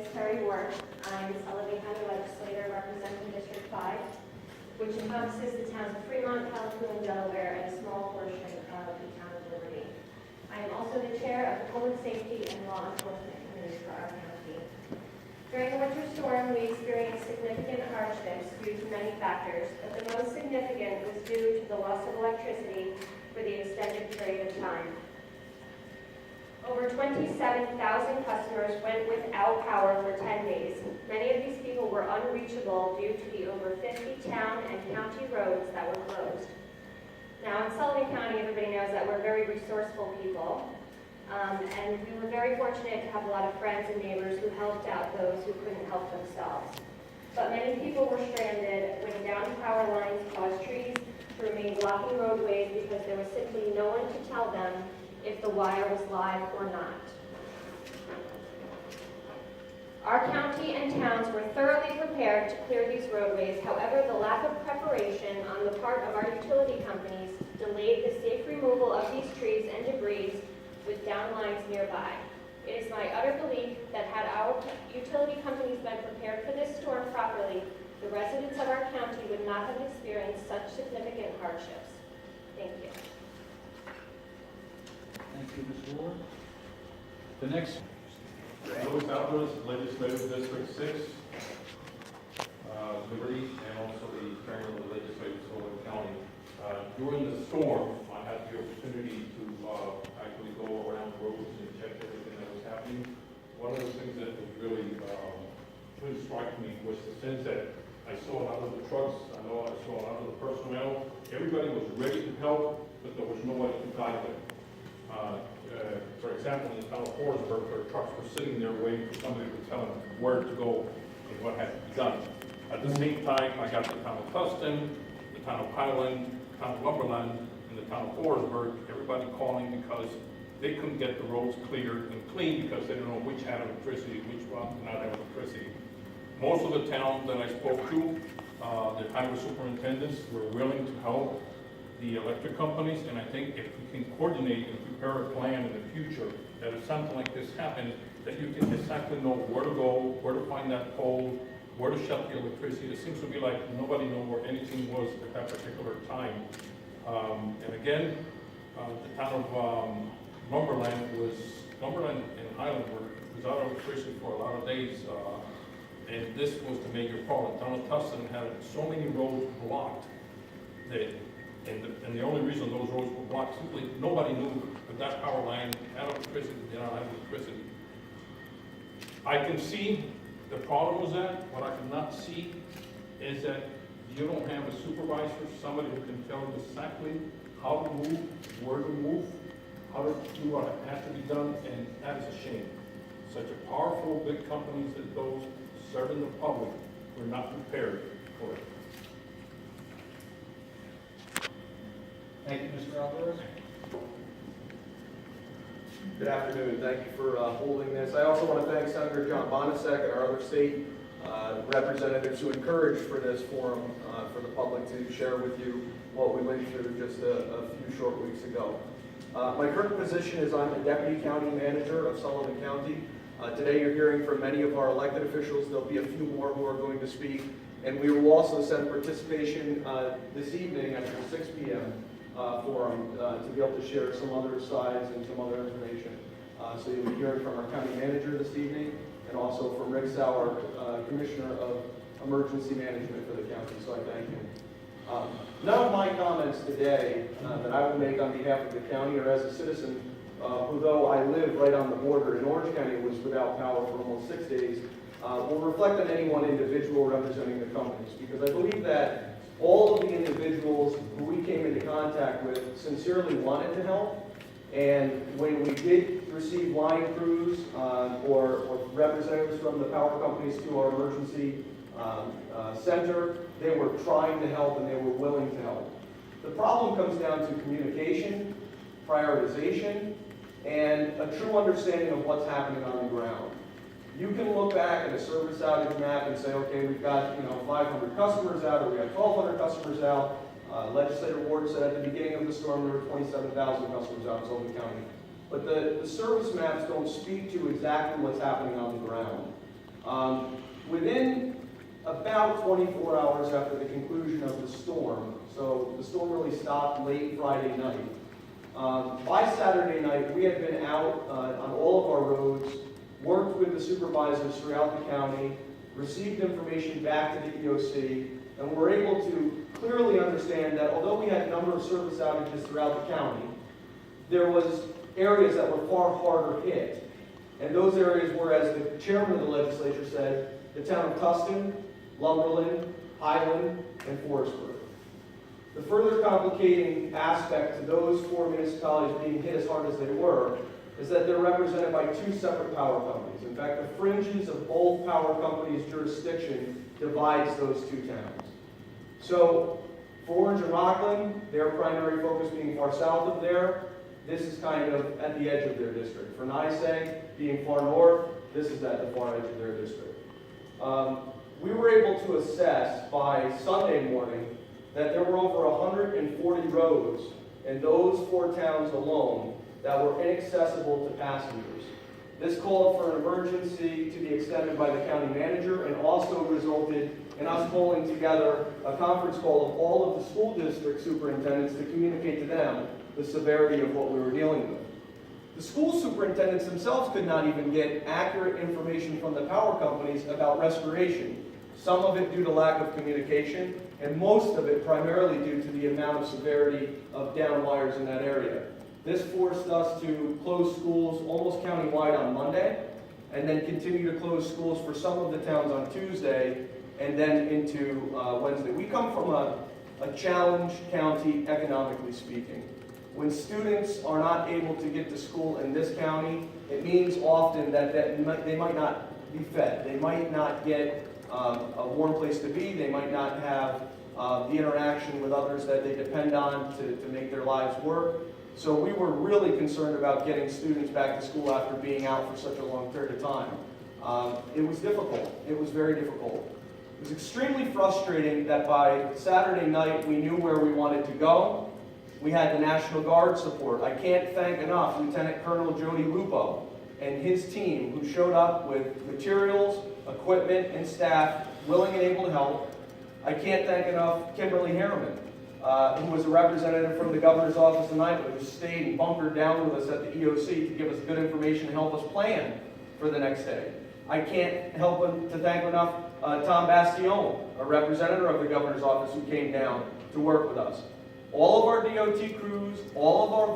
Terri Ward. I'm Sullivan County Legislator representing District 5, which encompasses the towns of Fremont, Calhoun, Delaware, and a small portion of the town of Liberty. I am also the chair of the Public Safety and Law Enforcement Committee for our county. During the winter storm, we experienced significant hardships due to many factors, but the most significant was due to the loss of electricity for the extended period of time. Over 27,000 customers went without power for 10 days. Many of these people were unreachable due to the over 50 town and county roads that were closed. Now in Sullivan County, everybody knows that we're very resourceful people, and we were very fortunate to have a lot of friends and neighbors who helped out those who couldn't help themselves. But many people were stranded when downed power lines caused trees to remain blocking roadways because there was simply no one to tell them if the wire was live or not. Our county and towns were thoroughly prepared to clear these roadways. However, the lack of preparation on the part of our utility companies delayed the safe removal of these trees and debris with down lines nearby. It is my utter belief that had our utility companies been prepared for this storm properly, the residents of our county would not have experienced such significant hardships. Thank you. Thank you, Ms. Ward. The next. Alvarez, Legislators District 6, Liberty, and also the chairman of the Legislators of Sullivan County. During the storm, I had the opportunity to actually go around the roads and check everything that was happening. One of the things that was really struck me was the sense that I saw a lot of the trucks, I saw a lot of the personnel. Everybody was ready to help, but there was nobody to guide them. For example, in the town of Forestburg, where trucks were sitting there waiting for somebody to tell them where to go and what had to be done. At the same time, I got the town of Tustin, the town of Highland, the town of Lumberland, and the town of Forestburg, everybody calling because they couldn't get the roads cleared and clean because they didn't know which had electricity, which one did not have electricity. Most of the towns that I spoke to, the highway superintendents were willing to help the electric companies, and I think if we can coordinate and prepare a plan in the future, that if something like this happens, that you can exactly know where to go, where to find that pole, where to shut the electricity. It seems to be like nobody knew where anything was at that particular time. And again, the town of Lumberland and Highland was out of electricity for a lot of days, and this was the major problem. The town of Tustin had so many roads blocked that And the only reason those roads were blocked, simply nobody knew that that power line had electricity, did not have electricity. I can see the problem was that. What I cannot see is that you don't have a supervisor, somebody who can tell you exactly how to move, where to move, how to do what has to be done, and that is a shame. Such a powerful, big companies that those serving the public were not prepared for it. Thank you, Mr. Alvarez. Good afternoon. Thank you for holding this. I also want to thank Senator John Bonasek and our other state representatives who encouraged for this forum for the public to share with you what we went through just a few short weeks ago. My current position is I'm the Deputy County Manager of Sullivan County. Today you're hearing from many of our elected officials. There'll be a few more who are going to speak. And we will also send participation this evening after 6 p.m. Forum to be able to share some other slides and some other information. So you'll be hearing from our county manager this evening and also from Rick Sauer, Commissioner of Emergency Management for the county, so I thank him. None of my comments today that I will make on behalf of the county or as a citizen, who though I live right on the border in Orange County was without power for almost 6 days, will reflect on any one individual representing the companies, because I believe that all of the individuals who we came into contact with sincerely wanted to help, and when we did receive line crews or representatives from the power companies to our emergency center, they were trying to help and they were willing to help. The problem comes down to communication, prioritization, and a true understanding of what's happening on the ground. You can look back at a service outage map and say, okay, we've got 500 customers out, or we have 1,200 customers out. Legislator Ward said at the beginning of the storm there were 27,000 customers out in Sullivan County. But the service maps don't speak to exactly what's happening on the ground. Within about 24 hours after the conclusion of the storm, so the storm really stopped late Friday night. By Saturday night, we had been out on all of our roads, worked with the supervisors throughout the county, received information back to the EOC, and were able to clearly understand that although we had a number of service outages throughout the county, there was areas that were far harder hit. And those areas were, as the chairman of the legislature said, the town of Tustin, Lumberland, Highland, and Forestburg. The further complicating aspect to those four municipalities being hit as hard as they were is that they're represented by two separate power companies. In fact, the fringes of both power companies' jurisdiction divides those two towns. So, for Orange and Rockland, their primary focus being far south of there, this is kind of at the edge of their district. For NYS being far north, this is at the far edge of their district. We were able to assess by Sunday morning that there were over 140 roads in those four towns alone that were inaccessible to passengers. This called for an emergency to be extended by the county manager and also resulted in us pulling together a conference call of all of the school district superintendents to communicate to them the severity of what we were dealing with. The school superintendents themselves could not even get accurate information from the power companies about restoration, some of it due to lack of communication, and most of it primarily due to the amount of severity of down wires in that area. This forced us to close schools almost countywide on Monday, and then continue to close schools for some of the towns on Tuesday, and then into Wednesday. We come from a challenged county, economically speaking. When students are not able to get to school in this county, it means often that they might not be fed. They might not get a warm place to be. They might not have the interaction with others that they depend on to make their lives work. So we were really concerned about getting students back to school after being out for such a long period of time. It was difficult. It was very difficult. It was extremely frustrating that by Saturday night we knew where we wanted to go. We had the National Guard support. I can't thank enough Lieutenant Colonel Jody Lupo and his team who showed up with materials, equipment, and staff willing and able to help. I can't thank enough Kimberly Harriman, who was a representative from the governor's office tonight, but who stayed and bunkered down with us at the EOC to give us good information and help us plan for the next day. I can't help but to thank enough Tom Bastione, a representative of the governor's office who came down to work with us. All of our DOT crews, all of our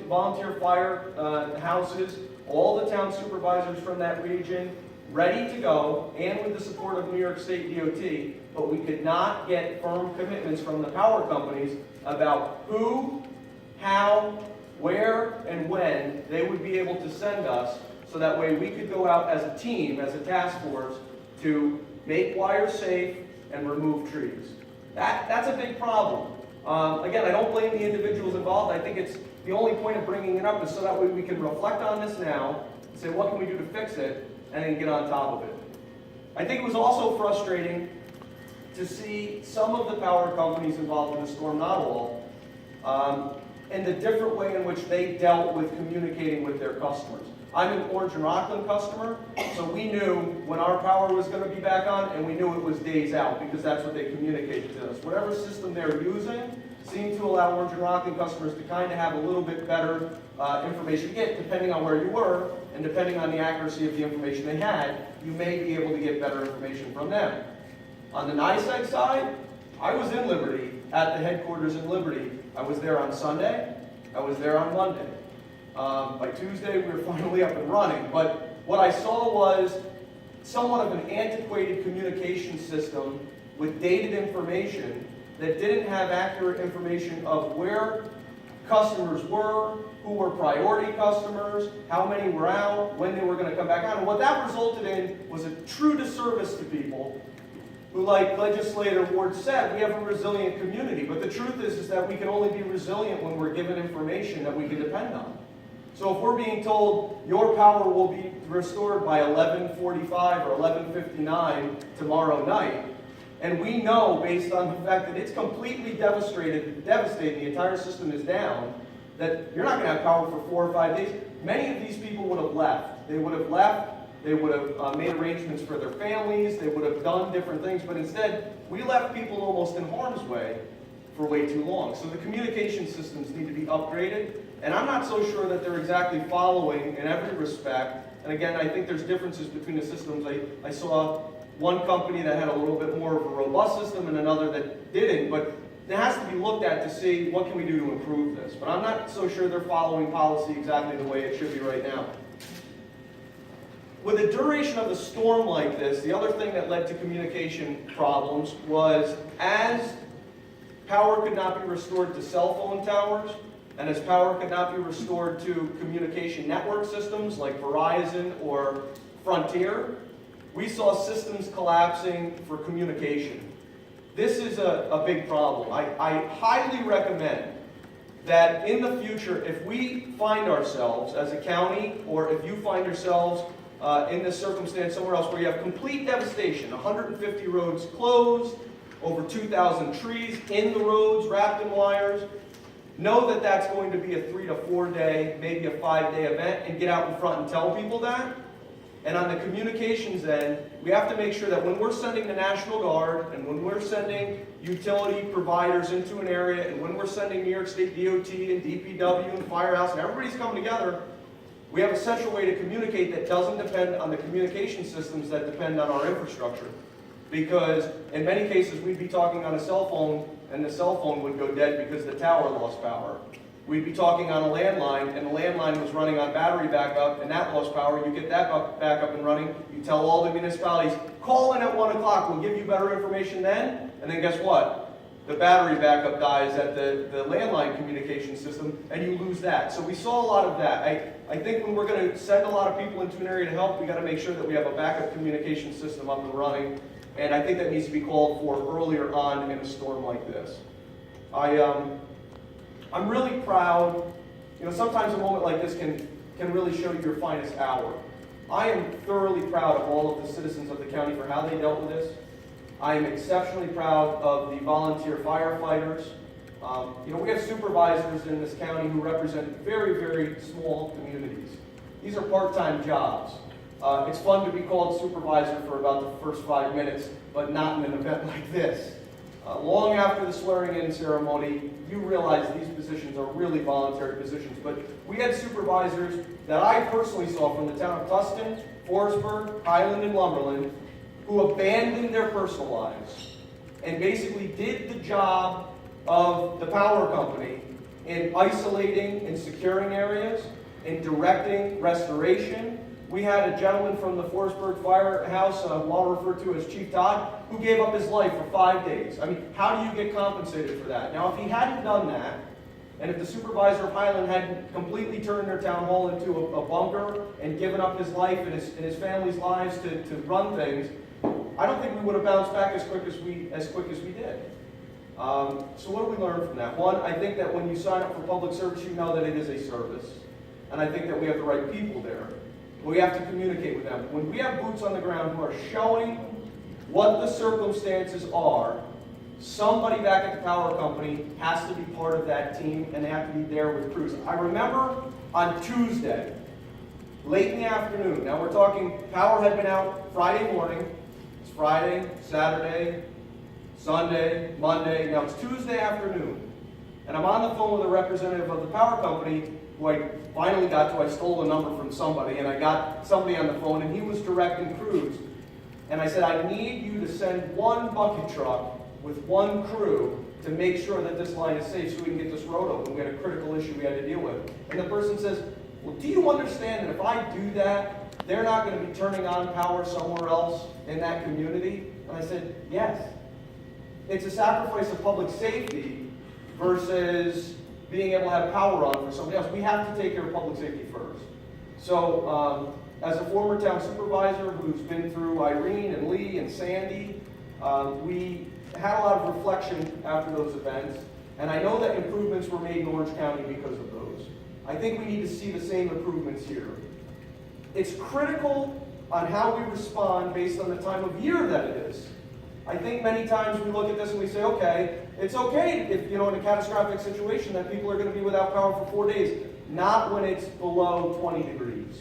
volunteer fire houses, all the town supervisors from that region, ready to go, and with the support of New York State DOT, but we could not get firm commitments from the power companies about who, how, where, and when they would be able to send us, so that way we could go out as a team, as a task force, to make wires safe and remove trees. That's a big problem. Again, I don't blame the individuals involved. I think it's the only point of bringing it up is so that way we can reflect on this now and say, what can we do to fix it, and then get on top of it. I think it was also frustrating to see some of the power companies involved in the storm, not all, and the different way in which they dealt with communicating with their customers. I'm an Orange and Rockland customer, so we knew when our power was going to be back on, and we knew it was days out, because that's what they communicated to us. Whatever system they're using seemed to allow Orange and Rockland customers to kind of have a little bit better information. Again, depending on where you were, and depending on the accuracy of the information they had, you may be able to get better information from them. On the NYSEG side, I was in Liberty, at the headquarters in Liberty. I was there on Sunday, I was there on Monday. By Tuesday, we were finally up and running, but what I saw was somewhat of an antiquated communication system with dated information that didn't have accurate information of where customers were, who were priority customers, how many were out, when they were going to come back on. And what that resulted in was a true disservice to people who, like Legislator Ward said, we have a resilient community. But the truth is that we can only be resilient when we're given information that we can depend on. So if we're being told your power will be restored by 11:45 or 11:59 tomorrow night, and we know based on the fact that it's completely devastated, the entire system is down, that you're not going to have power for 4 or 5 days, many of these people would have left. They would have left They would have made arrangements for their families. They would have done different things. But instead, we left people almost in harm's way for way too long. So the communication systems need to be upgraded. And I'm not so sure that they're exactly following in every respect. And again, I think there's differences between the systems. I saw one company that had a little bit more of a robust system and another that didn't. But it has to be looked at to see what can we do to improve this. But I'm not so sure they're following policy exactly the way it should be right now. With the duration of the storm like this, the other thing that led to communication problems was as power could not be restored to cell phone towers, and as power could not be restored to communication network systems like Verizon or Frontier, we saw systems collapsing for communication. This is a big problem. I highly recommend that in the future, if we find ourselves as a county, or if you find yourselves in this circumstance somewhere else where you have complete devastation, 150 roads closed, over 2,000 trees in the roads, wrapped in wires, know that that's going to be a 3 to 4 day, maybe a 5-day event, and get out in front and tell people that. And on the communications end, we have to make sure that when we're sending the National Guard, and when we're sending utility providers into an area, and when we're sending New York State DOT and DPW and Firehouse, and everybody's coming together, we have a central way to communicate that doesn't depend on the communication systems that depend on our infrastructure. Because in many cases, we'd be talking on a cell phone, and the cell phone would go dead because the tower lost power. We'd be talking on a landline, and the landline was running on battery backup, and that lost power. You get that back up and running. You tell all the municipalities, call in at 1 o'clock. We'll give you better information then. And then guess what? The battery backup dies at the landline communication system, and you lose that. So we saw a lot of that. I think when we're going to send a lot of people into an area to help, we got to make sure that we have a backup communication system up and running. And I think that needs to be called for earlier on in a storm like this. I'm really proud. You know, sometimes a moment like this can really show you your finest hour. I am thoroughly proud of all of the citizens of the county for how they dealt with this. I am exceptionally proud of the volunteer firefighters. You know, we have supervisors in this county who represent very, very small communities. These are part-time jobs. It's fun to be called supervisor for about the first 5 minutes, but not in an event like this. Long after the swearing-in ceremony, you realize these positions are really voluntary positions. But we had supervisors that I personally saw from the town of Tustin, Forestburg, Highland, and Lumberland who abandoned their personal lives and basically did the job of the power company in isolating and securing areas, in directing restoration. We had a gentleman from the Forestburg Firehouse, who I'll refer to as Chief Todd, who gave up his life for 5 days. I mean, how do you get compensated for that? Now, if he hadn't done that, and if the supervisor of Highland hadn't completely turned their town hall into a bunker and given up his life and his family's lives to run things, I don't think we would have bounced back as quick as we did. So what do we learn from that? One, I think that when you sign up for public service, you know that it is a service. And I think that we have the right people there. We have to communicate with them. When we have boots on the ground who are showing what the circumstances are, somebody back at the power company has to be part of that team, and they have to be there with crews. I remember on Tuesday, late in the afternoon, now we're talking power had been out Friday morning. It's Friday, Saturday, Sunday, Monday. Now it's Tuesday afternoon. And I'm on the phone with a representative of the power company who I finally got to. I stole a number from somebody, and I got somebody on the phone, and he was directing crews. And I said, I need you to send one bucket truck with one crew to make sure that this line is safe so we can get this road open. We had a critical issue we had to deal with. And the person says, well, do you understand that if I do that, they're not going to be turning on power somewhere else in that community? And I said, yes. It's a sacrifice of public safety versus being able to have power on for somebody else. We have to take care of public safety first. So as a former town supervisor who's been through Irene and Lee and Sandy, we had a lot of reflection after those events, and I know that improvements were made in Orange County because of those. I think we need to see the same improvements here. It's critical on how we respond based on the time of year that it is. I think many times we look at this and we say, okay, it's okay if, in a catastrophic situation that people are going to be without power for 4 days. Not when it's below 20 degrees.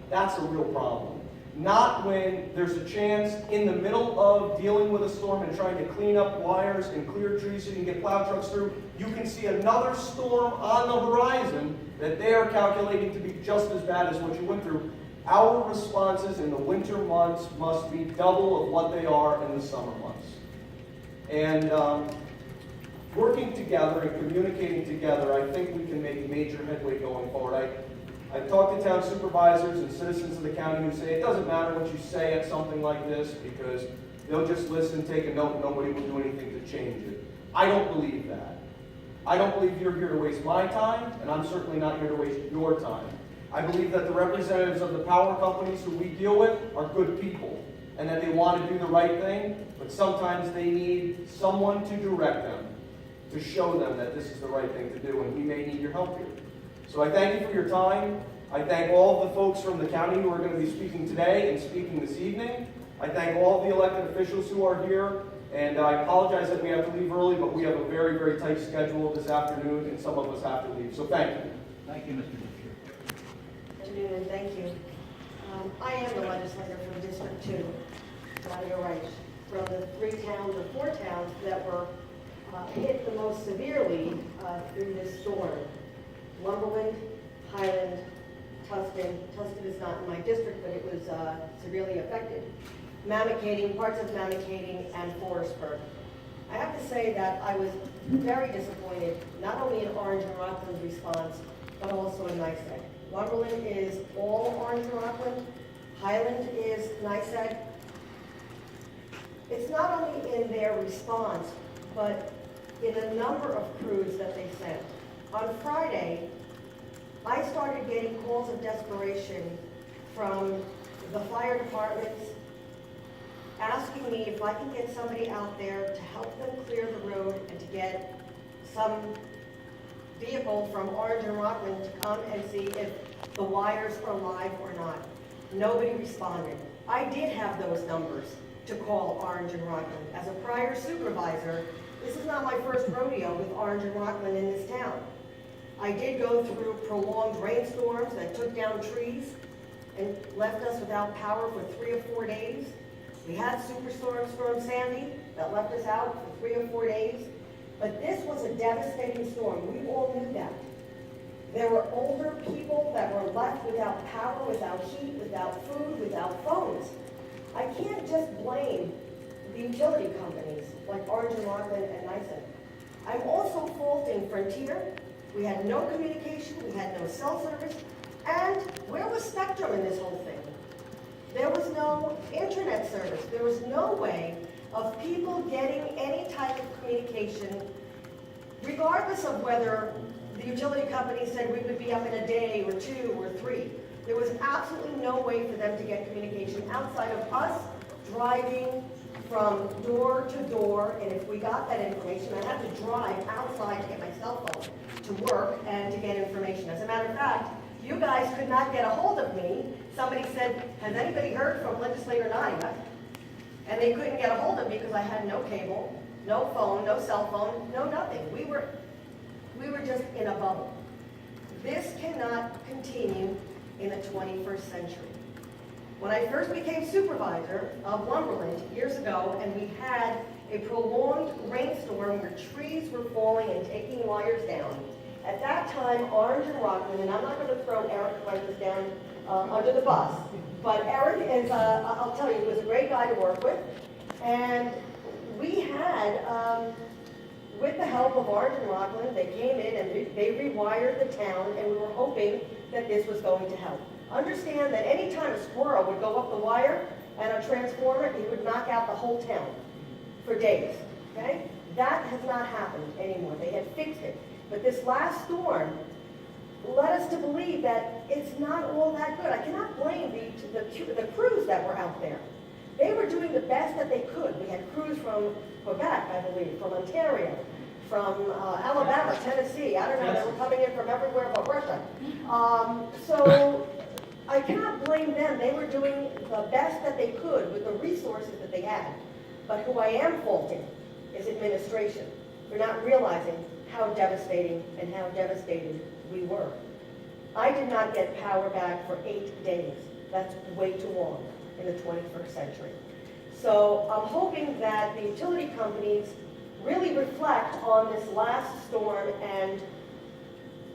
That's a real problem. not when there's a chance in the middle of dealing with a storm and trying to clean up wires and clear trees so you can get plow trucks through. You can see another storm on the horizon that they are calculating to be just as bad as what you went through. Our responses in the winter months must be double of what they are in the summer months. And working together and communicating together, I think we can make major headway going forward. I've talked to town supervisors and citizens of the county who say it doesn't matter what you say at something like this because they'll just listen, take a note, and nobody will do anything to change it. I don't believe that. I don't believe you're here to waste my time, and I'm certainly not here to waste your time. I believe that the representatives of the power companies who we deal with are good people, and that they want to do the right thing, but sometimes they need someone to direct them, to show them that this is the right thing to do, and we may need your help here. So I thank you for your time. I thank all of the folks from the county who are going to be speaking today and speaking this evening. I thank all of the elected officials who are here, and I apologize that we have to leave early, but we have a very, very tight schedule this afternoon, and some of us have to leave. So thank you. Thank you, Mr. Depew. Good afternoon, and thank you. I am the legislator from District 2, Nadia Rajsz, from the 3 towns or 4 towns that were hit the most severely through this storm. Lumberland, Highland, Tustin. Tustin is not in my district, but it was severely affected. Mamakating, parts of Mamakating, and Forestburg. I have to say that I was very disappointed, not only in Orange and Rockland's response, but also in NYSEG. Lumberland is all Orange and Rockland. Highland is NYSEG. It's not only in their response, but in the number of crews that they sent. On Friday, I started getting calls of desperation from the fire departments asking me if I can get somebody out there to help them clear the road and to get some vehicle from Orange and Rockland to come and see if the wires are live or not. Nobody responded. I did have those numbers to call Orange and Rockland. As a prior supervisor, this is not my first rodeo with Orange and Rockland in this town. I did go through prolonged rainstorms that took down trees and left us without power for 3 or 4 days. We had Storm Sandy that left us out for 3 or 4 days. But this was a devastating storm. We all knew that. There were older people that were left without power, without heat, without food, without phones. I can't just blame the utility companies like Orange and Rockland and NYSEG. I'm also faulting Frontier. We had no communication, we had no cell service, and where was Spectrum in this whole thing? There was no internet service. There was no way of people getting any type of communication, regardless of whether the utility company said we would be up in a day or 2 or 3. There was absolutely no way for them to get communication outside of us driving from door to door, and if we got that information, I'd have to drive outside to get my cell phone to work and to get information. As a matter of fact, you guys could not get a hold of me. Somebody said, has anybody heard from Legislator Nadia? And they couldn't get a hold of me because I had no cable, no phone, no cell phone, no nothing. We were just in a bubble. This cannot continue in the 21st century. When I first became supervisor of Lumberland years ago, and we had a prolonged rainstorm where trees were falling and taking wires down, at that time, Orange and Rockland, and I'm not going to throw Eric Francis down under the bus, but Eric is, I'll tell you, he was a great guy to work with, and we had, with the help of Orange and Rockland, they came in and they rewired the town, and we were hoping that this was going to help. Understand that any time a squirrel would go up the wire and a transformer, he would knock out the whole town for days, okay? That has not happened anymore. They had fixed it. But this last storm led us to believe that it's not all that good. I cannot blame the crews that were out there. They were doing the best that they could. We had crews from Quebec, I believe, from Ontario, from Alabama, Tennessee. I don't know, they were coming in from everywhere but Russia. So I cannot blame them. They were doing the best that they could with the resources that they had. But who I am faulting is administration for not realizing how devastating and how devastated we were. I did not get power back for 8 days. That's way too long. in the 21st century. So I'm hoping that the utility companies really reflect on this last storm and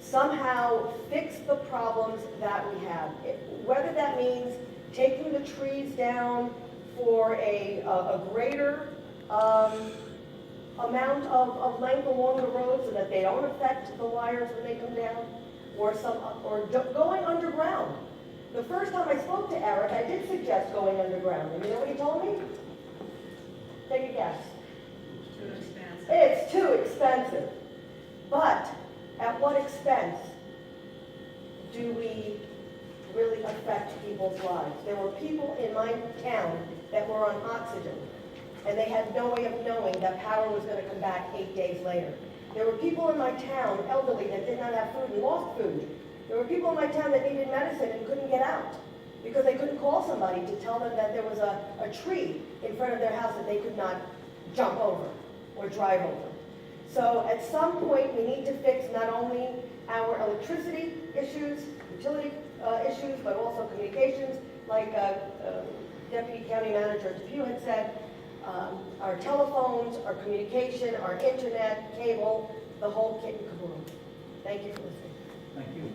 somehow fix the problems that we have. Whether that means taking the trees down for a greater amount of length along the road so that they don't affect the wires when they come down, or going underground. The first time I spoke to Eric, I did suggest going underground, and you know what he told me? Take a guess. Too expensive. It's too expensive. But at what expense do we really affect people's lives? There were people in my town that were on oxygen, and they had no way of knowing that power was going to come back 8 days later. There were people in my town, elderly, that did not have food and lost food. There were people in my town that needed medicine and couldn't get out because they couldn't call somebody to tell them that there was a tree in front of their house that they could not jump over or drive over. So at some point, we need to fix not only our electricity issues, utility issues, but also communications, like Deputy County Manager Depew had said, our telephones, our communication, our internet, cable, the whole kit and caboodle. Thank you for listening. Thank you.